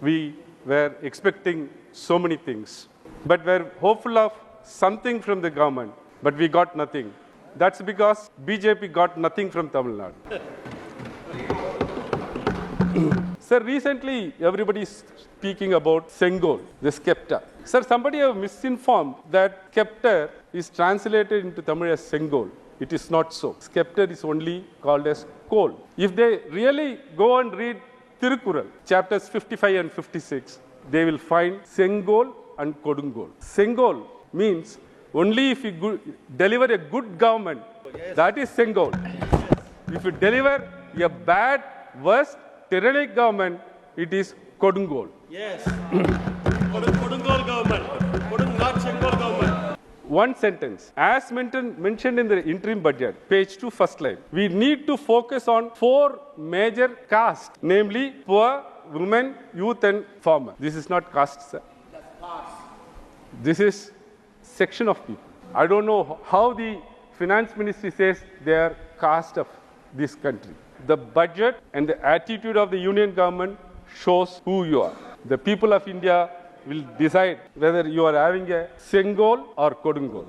We were expecting so many things, but we're hopeful of something from the government, but we got nothing. That's because BJP got nothing from Tamil Nadu. Sir, recently everybody is speaking about Sengol, the scepter. Sir, somebody have misinformed that scepter is translated into Tamil as Sengol. It is not so. Scepter is only called as coal. If they really go and read Tirukkural, chapters 55 and 56, they will find Sengol and Kodungol. Sengol means only if you deliver a good government, that is Sengol. If you deliver a bad, worst, tyrannic government, it is Kodungol. Yes. Kodungol government. Not Sengol government. One sentence. As mentioned in the interim budget, page 2, first line, we need to focus on 4 major castes, namely poor, women, youth and farmer. This is not caste, sir. That's caste. This is section of people. I don't know how the finance ministry says they are caste of this country. The budget and the attitude of the union government shows who you are. The people of India will decide whether you are having a Sengol or Kodungol.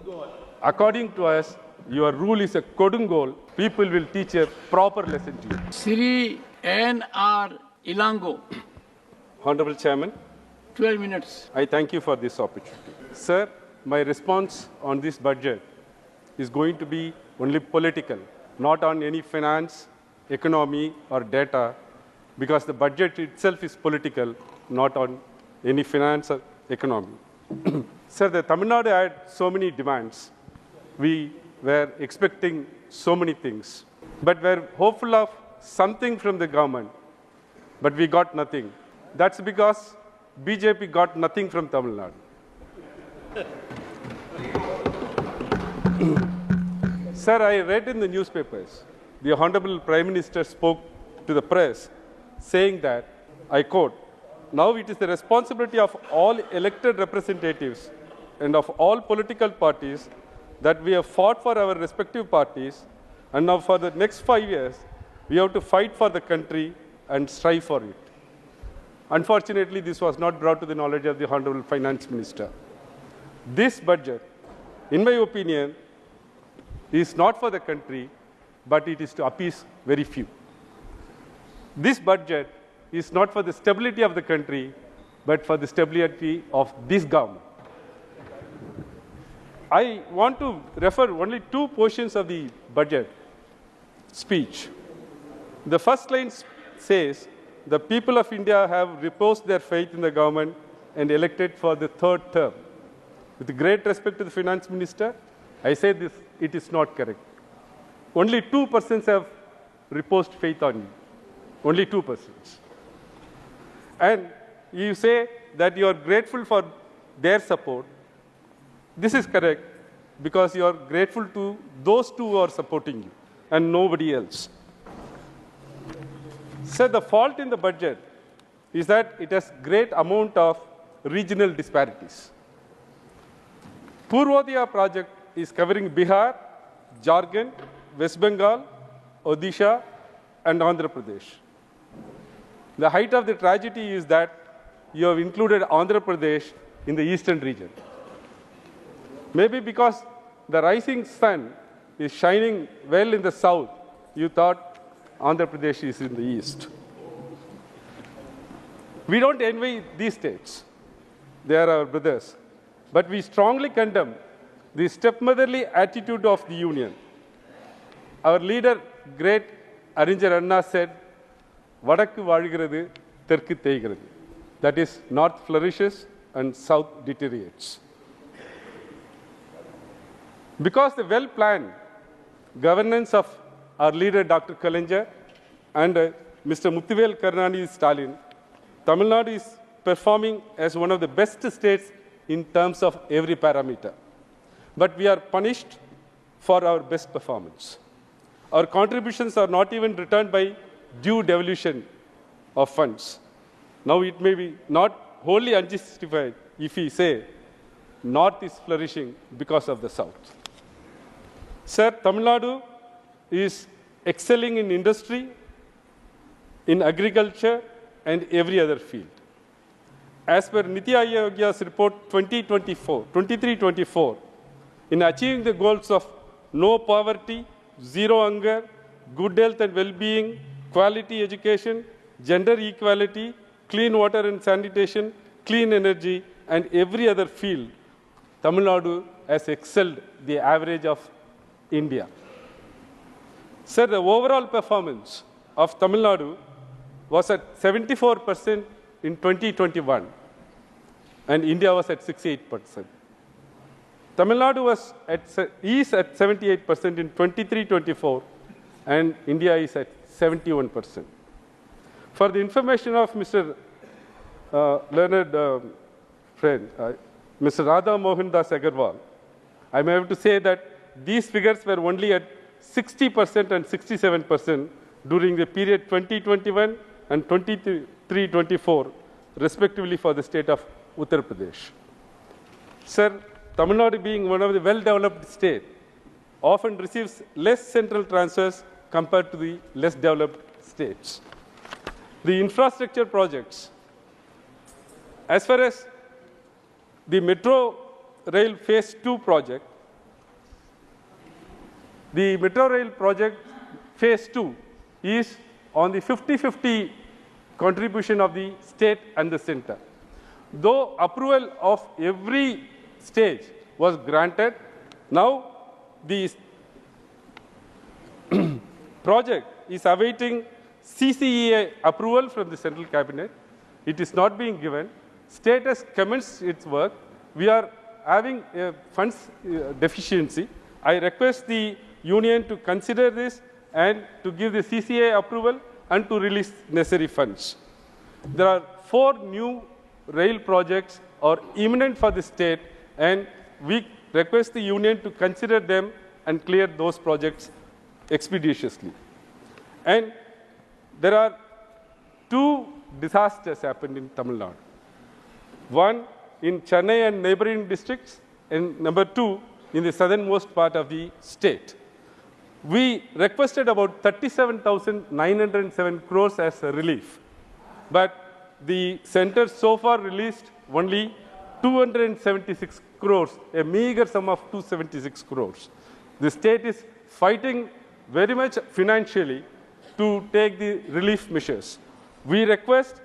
According to us, your rule is a Kodungol. People will teach a proper lesson to you. Sri N.R. Elango. Honorable Chairman, 12 minutes. I thank you for this opportunity. Sir, my response on this budget is going to be only political, not on any finance, economy or data, because the budget itself is political, not on any finance or economy. Sir, the Tamil Nadu had so many demands. We were expecting so many things, but we're hopeful of something from the government, but we got nothing. That's because BJP got nothing from Tamil Nadu. Sir, I read in the newspapers, the Honorable Prime Minister spoke to the press saying that, I quote, now it is the responsibility of all elected representatives and of all political parties that we have fought for our respective parties, and now for the next 5 years, we have to fight for the country and strive for it. Unfortunately, this was not brought to the knowledge of the Honorable Finance Minister. This budget, in my opinion, is not for the country, but it is to appease very few. This budget is not for the stability of the country, but for the stability of this government. I want to refer only 2 portions of the budget speech. The first line says, the people of India have reposed their faith in the government and elected for the 3rd term. With great respect to the finance minister, I say this, it is not correct. Only 2% have reposed faith on you. Only 2%. And you say that you are grateful for their support. This is correct because you are grateful to those 2 who are supporting you and nobody else. Sir, the fault in the budget is that it has great amount of regional disparities. Purvodaya project is covering Bihar, Jharkhand, West Bengal, Odisha, and Andhra Pradesh. The height of the tragedy is that you have included Andhra Pradesh in the eastern region. Maybe because the rising sun is shining well in the south, you thought Andhra Pradesh is in the east. We don't envy these states. They are our brothers. But we strongly condemn the stepmotherly attitude of the union. Our leader, great Aringer Anna, said, Vadakku vazhgirathu, Terkku theigirathu. That is, north flourishes and south deteriorates. Because the well-planned governance of our leader, Dr. Kalaignar, and Mr. Muthuvel Karunanidhi Stalin, Tamil Nadu is performing as one of the best states in terms of every parameter. But we are punished for our best performance. Our contributions are not even returned by due devolution of funds. Now it may be not wholly unjustified if we say North is flourishing because of the South. Sir, Tamil Nadu is excelling in industry, in agriculture, and every other field. As per Niti Aayog's report 23-24, in achieving the goals of no poverty, zero hunger, good health and well-being, quality education, gender equality, clean water and sanitation, clean energy, and every other field, Tamil Nadu has excelled the average of India. Sir, the overall performance of Tamil Nadu was at 74% in 2021, and India was at 68%. Tamil Nadu is at 78% in 23-24, and India is at 71%. For the information of Mr. Learned friend, Mr. Radha Mohan Das Agarwal, I am able to say that these figures were only at 60% and 67% during the period 2021 and 23-24, respectively for the state of Uttar Pradesh. Sir, Tamil Nadu being one of the well-developed states, often receives less central transfers compared to the less developed states. The infrastructure projects, as far as the Metro Rail Phase 2 project, the Metro Rail project Phase 2 is on the 50-50 contribution of the state and the center. Though approval of every stage was granted, now the project is awaiting CCEA approval from the central cabinet. It is not being given. State has commenced its work. We are having a funds deficiency. I request the union to consider this and to give the CCA approval and to release necessary funds. There are 4 new rail projects are imminent for the state, and we request the union to consider them and clear those projects expeditiously. And there are 2 disasters happened in Tamil Nadu. One in Chennai and neighboring districts, and number 2 in the southernmost part of the state. We requested about 37,907 crores as a relief, but the center so far released only 276 crores, a meager sum of 276 crores. The state is fighting very much financially to take the relief measures. We request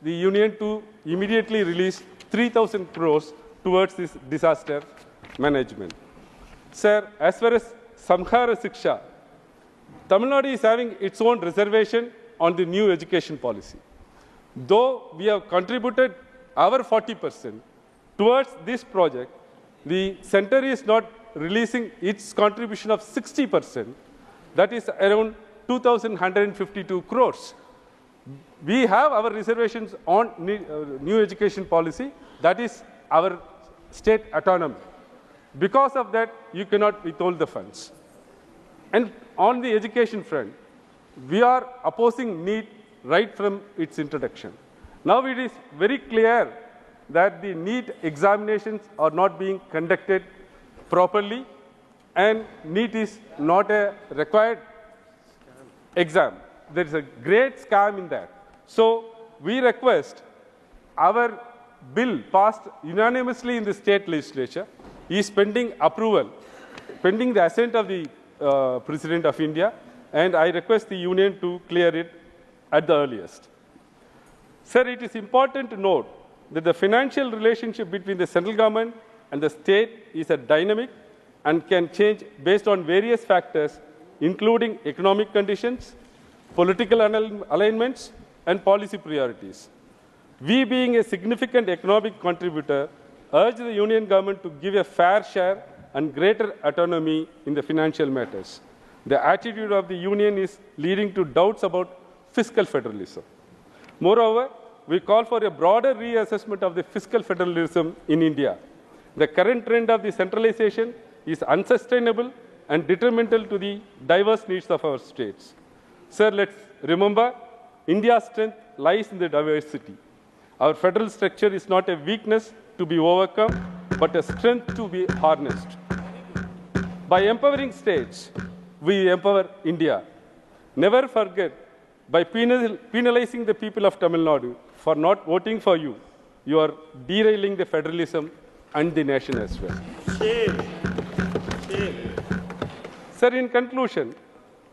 the union to immediately release 3,000 crores towards this disaster management. Sir, as far as Samkhara Siksha, Tamil Nadu is having its own reservation on the new education policy. Though we have contributed our 40% towards this project, the center is not releasing its contribution of 60%. That is around 2,152 crores. We have our reservations on new education policy. That is our state autonomy. Because of that, you cannot withhold the funds. And on the education front, we are opposing NEET right from its introduction. Now it is very clear that the NEET examinations are not being conducted properly, and NEET is not a required exam. There is a great scam in that. So we request our bill passed unanimously in the state legislature is pending approval, pending the assent of the President of India, and I request the union to clear it at the earliest. Sir, it is important to note that the financial relationship between the central government and the state is a dynamic and can change based on various factors, including economic conditions, political alignments, and policy priorities. We, being a significant economic contributor, urge the union government to give a fair share and greater autonomy in the financial matters. The attitude of the union is leading to doubts about fiscal federalism. Moreover, we call for a broader reassessment of the fiscal federalism in India. The current trend of the centralization is unsustainable and detrimental to the diverse needs of our states. Sir, let's remember, India's strength lies in the diversity. Our federal structure is not a weakness to be overcome, but a strength to be harnessed. By empowering states, we empower India. Never forget, by penalizing the people of Tamil Nadu for not voting for you, you are derailing the federalism and the nation as well. Shame. Shame. Sir, in conclusion,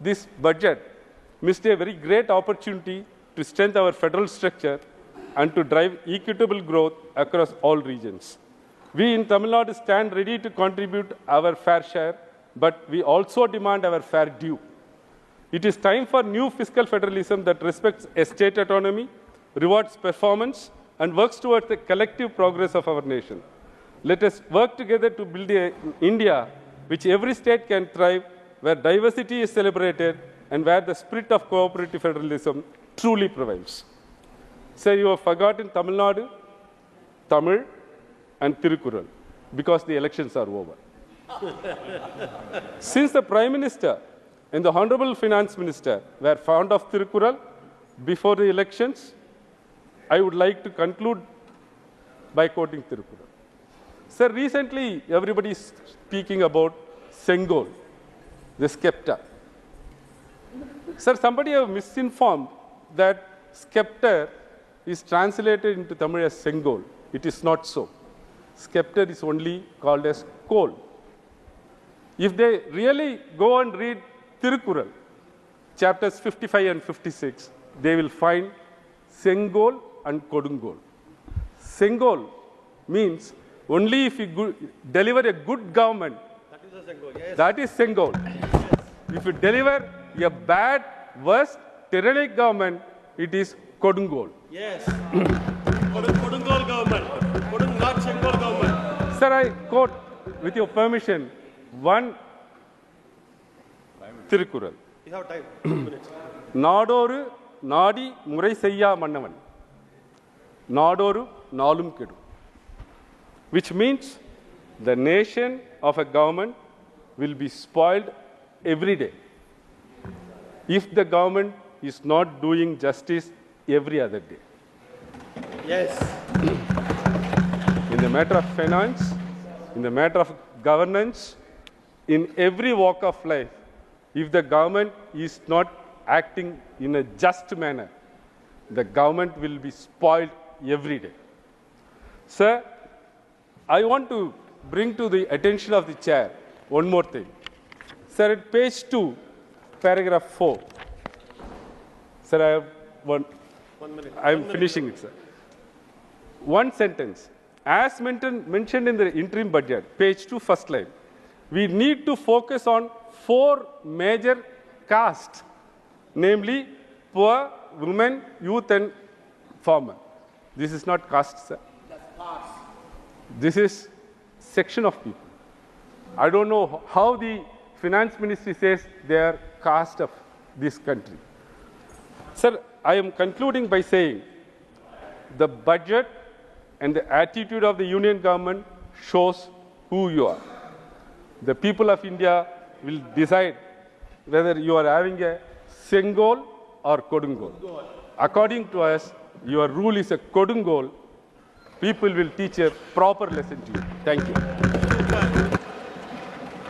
this budget missed a very great opportunity to strengthen our federal structure and to drive equitable growth across all regions. We in Tamil Nadu stand ready to contribute our fair share, but we also demand our fair due. It is time for new fiscal federalism that respects state autonomy, rewards performance, and works towards the collective progress of our nation. Let us work together to build an India which every state can thrive, where diversity is celebrated and where the spirit of cooperative federalism truly prevails. Sir, you have forgotten Tamil Nadu, Tamil, and Tirukkural because the elections are over. Since the Prime Minister and the Honorable Finance Minister were fond of Tirukkural before the elections, I would like to conclude by quoting Tirukkural. Sir, recently everybody is speaking about Sengol, the scepter. Sir, somebody have misinformed that scepter is translated into Tamil as Sengol. It is not so. Scepter is only called as coal. If they really go and read Tirukkural, chapters 55 and 56, they will find Sengol and Kodungol. Sengol means only if you deliver a good government, that is Sengol. If you deliver a bad, worse, tyrannic government, it is Kodungol. Yes. Kodungol government. Not Sengol government. Sir, I quote, with your permission, one Tirukkural. You have time. 2 minutes. நாடோரு நாடி முறை செய்யா மன்னவன் நாடோரு நாளும் கெடும், which means the nation of a government will be spoiled every day if the government is not doing justice every other day. Yes. In the matter of finance, in the matter of governance, in every walk of life, if the government is not acting in a just manner, the government will be spoiled every day. Sir, I want to bring to the attention of the chair one more thing. Sir, at page 2, paragraph 4. Sir, I have one. 1 minute. I am finishing it, sir. One sentence. As mentioned in the interim budget, page 2, first line, we need to focus on 4 major castes, namely poor, women, youth, and farmer. This is not caste, sir. This is section of people. I don't know how the finance ministry says they are caste of this country. Sir, I am concluding by saying the budget and the attitude of the union government shows who you are. The people of India will decide whether you are having a Sengol or Kodungol. According to us, your rule is a Kodungol. People will teach a proper lesson to you. Thank you.